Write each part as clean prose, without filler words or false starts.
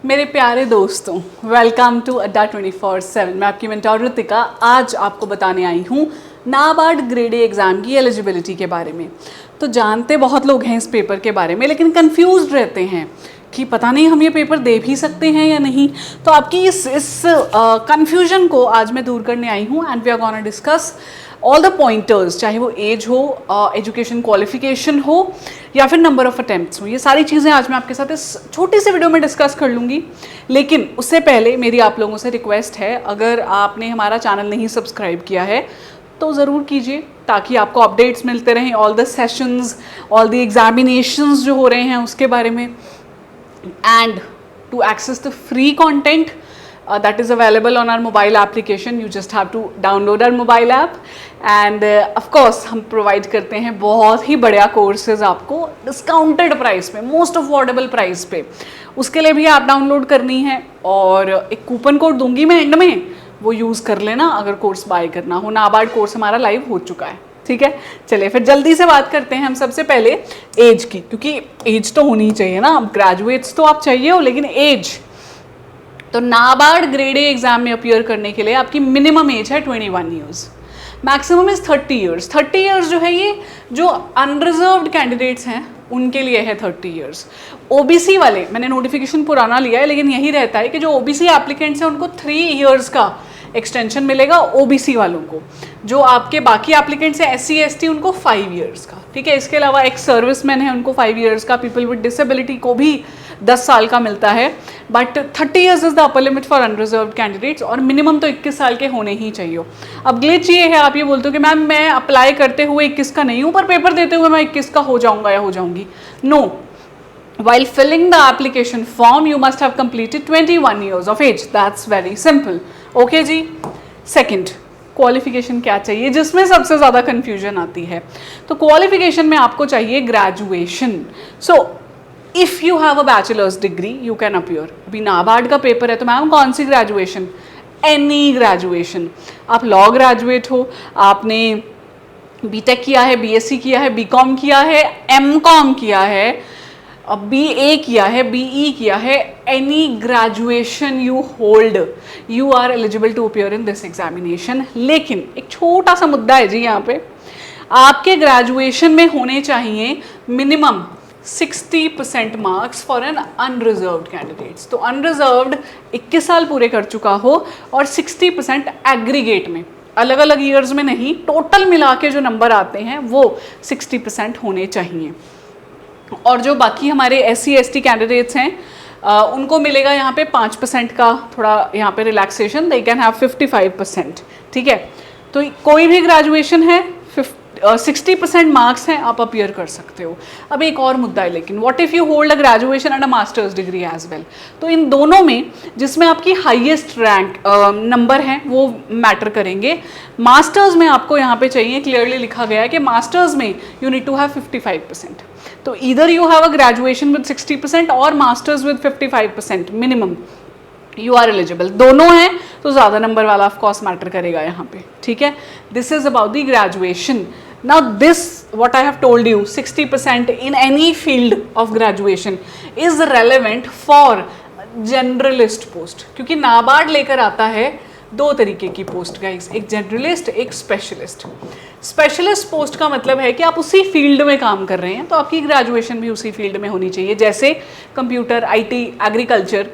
मेरे प्यारे दोस्तों, वेलकम टू अड्डा 24/7। मैं आपकी मेंटर ऋतिका आज आपको बताने आई हूँ नाबार्ड ग्रेड ए एग्ज़ाम की एलिजिबिलिटी के बारे में। तो जानते बहुत लोग हैं इस पेपर के बारे में, लेकिन कंफ्यूज्ड रहते हैं कि पता नहीं हम ये पेपर दे भी सकते हैं या नहीं। तो आपकी इस कंफ्यूजन को आज मैं दूर करने आई हूँ and we are gonna discuss all the pointers, चाहे वो एज हो, एजुकेशन क्वालिफिकेशन हो या फिर नंबर ऑफ अटेम्प्ट्स हो। ये सारी चीज़ें आज मैं आपके साथ इस छोटी सी वीडियो में डिस्कस कर लूँगी। लेकिन उससे पहले मेरी आप लोगों से रिक्वेस्ट है, अगर आपने हमारा चैनल नहीं सब्सक्राइब किया है तो ज़रूर कीजिए ताकि आपको अपडेट्स मिलते रहें, all the sessions, all the examinations जो हो रहे हैं उसके बारे में। And to access the free content that is available on our mobile application, you just have to download our mobile app and of course हम provide करते हैं बहुत ही बढ़िया कोर्सेज आपको डिस्काउंटेड प्राइस पे, मोस्ट अफोर्डेबल प्राइस पे। उसके लिए भी आप डाउनलोड करनी है और एक कूपन कोड दूंगी मैं एंड में, वो यूज़ कर लेना अगर कोर्स बाय करना हो। नाबार्ड कोर्स हमारा लाइव हो चुका है, ठीक है। चलिए फिर जल्दी से बात करते हैं हम सबसे पहले एज की, क्योंकि एज तो होनी चाहिए ना। अब ग्रेजुएट्स तो आप चाहिए हो, लेकिन एज तो नाबार्ड ग्रेड ए एग्जाम में अपीयर करने के लिए आपकी मिनिमम एज है 21 years, maximum is 30 years. 30 years जो है ये जो अनरिजर्व्ड कैंडिडेट्स हैं उनके लिए है 30 ईयर्स। ओबीसी वाले, मैंने नोटिफिकेशन पुराना लिया है लेकिन यही रहता है कि जो ओबीसी एप्लीकेंट्स हैं उनको 3 ईयर्स का एक्सटेंशन मिलेगा ओबीसी वालों को। जो आपके बाकी एप्लीकेंट्स हैं SC ST उनको 5 ईयर्स का, ठीक है। इसके अलावा एक सर्विसमैन है उनको 5 ईयर्स का, पीपल विद डिसेबिलिटी को भी 10 साल का मिलता है। But 30 years is the upper limit for unreserved candidates और मिनिमम तो 21 साल के होने ही चाहिए। अब ग्लिच ये है, आप ये बोलते हो कि मैम मैं अप्लाई करते हुए 21 का नहीं हूँ पर पेपर देते हुए मैं 21 का हो जाऊँगा या हो जाऊँगी। No, while filling the application form you must have completed 21 years of age, that's very simple, okay जी। सेकंड, क्वालिफिकेशन क्या चाहिए, जिसमें सबसे ज़्यादा कन्फ्यूजन आती है। तो क्वालिफिकेशन में आपको चाहिए graduation. So if you have a bachelors degree you can appear. अभी नाबार्ड का पेपर है तो मैम कौन सी ग्रेजुएशन? Any graduation. आप लॉ ग्रेजुएट हो, आपने बीटेक किया है, BSc किया है, BCom किया है, MCom किया है, BA किया है, BE किया है, any graduation you hold, you are eligible to appear in this examination. लेकिन एक छोटा सा मुद्दा है जी यहाँ पे, आपके ग्रेजुएशन में होने चाहिए minimum 60% marks for an unreserved candidates. तो अनरिजर्व्ड 21 साल पूरे कर चुका हो और 60% एग्रीगेट में, अलग अलग ईयर्स में नहीं, टोटल मिला के जो नंबर आते हैं वो 60% होने चाहिए। और जो बाकी हमारे SC ST कैंडिडेट्स हैं उनको मिलेगा यहाँ पे 5% का थोड़ा यहाँ पे रिलैक्सेशन, दे कैन हैव 55%, ठीक है। तो कोई भी ग्रेजुएशन है 60% मार्क्स हैं, आप अपीयर कर सकते हो। अब एक और मुद्दा है, लेकिन what if you hold a graduation and a master's degree as well. तो इन दोनों में जिसमें आपकी हाईएस्ट रैंक नंबर हैं वो मैटर करेंगे। मास्टर्स में आपको यहाँ पे चाहिए, क्लियरली लिखा गया है कि मास्टर्स में यू नीड टू हैव 55%। तो either you have a graduation with 60% और master's with 55% minimum, you are eligible. दोनों हैं तो ज़्यादा नंबर वाला ऑफ कोर्स मैटर करेगा यहाँ पे, ठीक है। This is about the graduation. Now this what I have told you, 60% in any field of graduation is relevant for generalist post, क्योंकि नाबार्ड लेकर आता है 2 तरीके की पोस्ट गाइस, एक जनरलिस्ट, एक स्पेशलिस्ट। स्पेशलिस्ट पोस्ट का मतलब है कि आप उसी फील्ड में काम कर रहे हैं तो आपकी ग्रेजुएशन भी उसी फील्ड में होनी चाहिए, जैसे computer, IT, agriculture,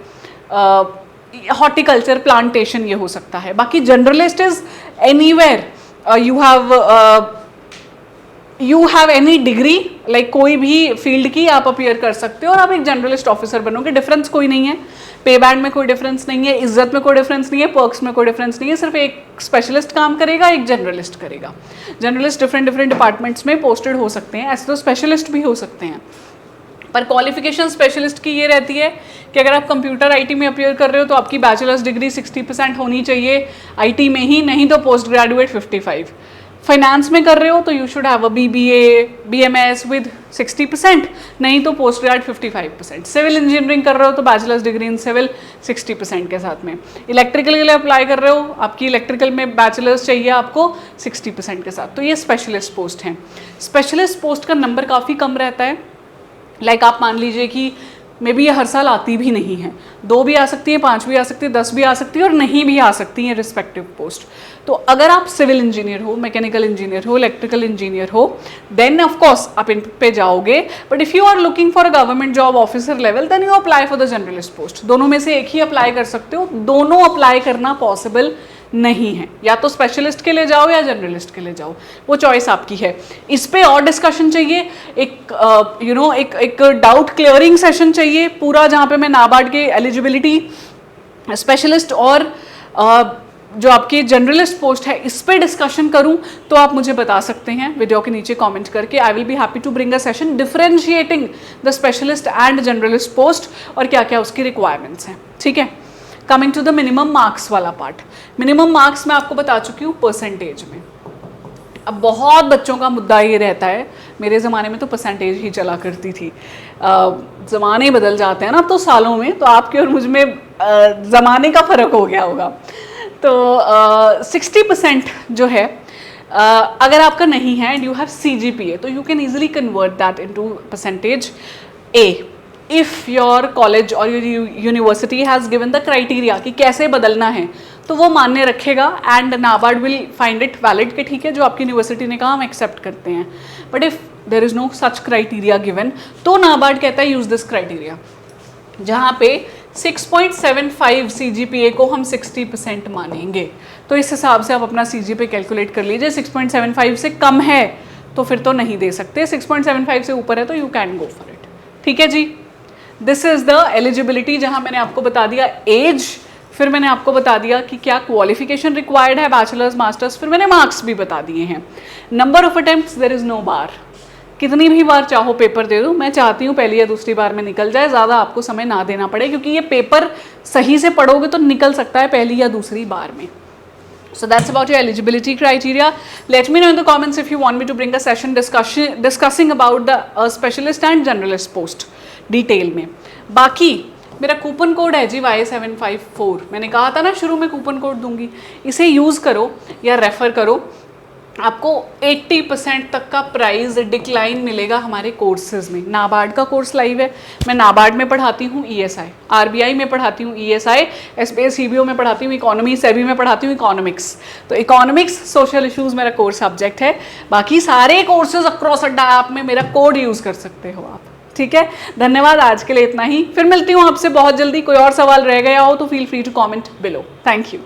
horticulture, plantation, ये हो सकता है। बाकी generalist is anywhere you have any degree, like कोई भी फील्ड की आप अपीयर कर सकते हो और आप एक जनरलिस्ट ऑफिसर बनोगे। डिफरेंस कोई नहीं है, पे बैंड में कोई डिफरेंस नहीं है, इज्जत में कोई डिफरेंस नहीं है, पर्क्स में कोई डिफरेंस नहीं है। सिर्फ एक स्पेशलिस्ट काम करेगा, एक जनरलिस्ट करेगा। जनरलिस्ट डिफरेंट डिपार्टमेंट्स में पोस्टेड हो सकते हैं, ऐसे तो स्पेशलिस्ट भी हो सकते हैं। पर क्वालिफिकेशन स्पेशलिस्ट की ये रहती है कि अगर आप कंप्यूटर IT में अपीयर कर रहे हो तो आपकी बैचलर्स डिग्री 60% होनी चाहिए IT में ही, नहीं तो पोस्ट ग्रेजुएट 55। फाइनेंस में कर रहे हो तो you should have a BBA BMS with 60%, नहीं तो पोस्ट ग्रेड 55%। सिविल इंजीनियरिंग कर रहे हो तो बैचलर्स डिग्री इन सिविल 60% के साथ में। इलेक्ट्रिकल के लिए अप्लाई कर रहे हो, आपकी इलेक्ट्रिकल में बैचलर्स चाहिए आपको 60% के साथ। तो ये स्पेशलिस्ट पोस्ट हैं। स्पेशलिस्ट पोस्ट का नंबर काफ़ी कम रहता है, लाइक आप मान लीजिए कि मे बी ये हर साल आती भी नहीं है, 2 भी आ सकती है, 5 भी आ सकती है, 10 भी आ सकती है और नहीं भी आ सकती है रिस्पेक्टिव पोस्ट। तो अगर आप सिविल इंजीनियर हो, मैकेनिकल इंजीनियर हो, इलेक्ट्रिकल इंजीनियर हो, देन ऑफ कोर्स आप इन पे जाओगे। But if you are looking for a government job officer level, then you apply for the generalist post. दोनों में से एक ही अप्लाई कर सकते हो, दोनों अप्लाई करना पॉसिबल नहीं है। या तो स्पेशलिस्ट के लिए जाओ या जर्नलिस्ट के लिए जाओ, वो चॉइस आपकी है। इस पे और डिस्कशन चाहिए, एक एक डाउट क्लियरिंग सेशन चाहिए पूरा, जहाँ पे मैं नाबार्ड के एलिजिबिलिटी, स्पेशलिस्ट और जो आपकी जर्नलिस्ट पोस्ट है इस पे डिस्कशन करूं, तो आप मुझे बता सकते हैं वीडियो के नीचे कमेंट करके। I will be happy to bring a session differentiating the specialist and journalist post और क्या क्या उसकी रिक्वायरमेंट्स हैं, ठीक है। Coming to the minimum marks वाला पार्ट, मिनिमम मार्क्स मैं आपको बता चुकी हूँ परसेंटेज में। अब बहुत बच्चों का मुद्दा ये रहता है, मेरे ज़माने में तो परसेंटेज ही चला करती थी, ज़माने बदल जाते हैं ना, अब तो सालों में, तो आपके और मुझ में ज़माने का फ़र्क हो गया होगा। तो 60% जो है अगर आपका नहीं है एंड यू हैव CGPA, तो you can easily convert that into percentage A if your college और university has given the criteria कि कैसे बदलना है, तो वो मान्य रखेगा and NABARD will find it valid कि ठीक है जो आपकी यूनिवर्सिटी ने कहा हम एक्सेप्ट करते हैं। But if there is no such criteria given, तो नाबार्ड कहता है यूज़ दिस क्राइटेरिया, जहाँ पे 6.75 CGPA को हम 60% मानेंगे। तो इस हिसाब से आप अपना CGPA कैलकुलेट कर लीजिए। 6.75 से कम है तो फिर तो नहीं दे सकते, 6.75 से ऊपर है तो you can go for it, ठीक है जी। दिस इज़ द एलिजिबिलिटी, जहाँ मैंने आपको बता दिया एज, फिर मैंने आपको बता दिया कि क्या क्वालिफिकेशन रिक्वायर्ड है, बैचलर्स मास्टर्स, फिर मैंने मार्क्स भी बता दिए हैं। Number of attempts there is no bar, कितनी भी बार चाहो पेपर दे दो। मैं चाहती हूँ पहली या दूसरी बार में निकल जाए, ज़्यादा आपको समय ना देना पड़े, क्योंकि ये पेपर सही से पढ़ोगे तो निकल सकता है पहली या दूसरी बार में। So that's about your eligibility criteria. Let me know in the comments if you want me to bring a session discussing about the specialist and generalist post detail में। बाकी मेरा कूपन कोड है जी Y754, मैंने कहा था ना शुरू में कूपन कोड दूंगी, इसे यूज़ करो या रेफ़र करो, आपको 80% तक का प्राइस डिक्लाइन मिलेगा हमारे कोर्सेज में। नाबार्ड का कोर्स लाइव है, मैं नाबार्ड में पढ़ाती हूँ ESI, RBI में पढ़ाती हूँ ESI, SBS CBO में पढ़ाती हूँ इकोनॉमी, सेबी में पढ़ाती हूँ इकोनॉमिक्स। तो इकोनॉमिक्स सोशल इश्यूज़ मेरा कोर्स सब्जेक्ट है, बाकी सारे कोर्सेज अक्रॉस अड्डा ऐप में मेरा कोड यूज़ कर सकते हो आप, ठीक है। धन्यवाद, आज के लिए इतना ही, फिर मिलती हूँ आपसे बहुत जल्दी। कोई और सवाल रह गया हो तो feel free to comment below. Thank you.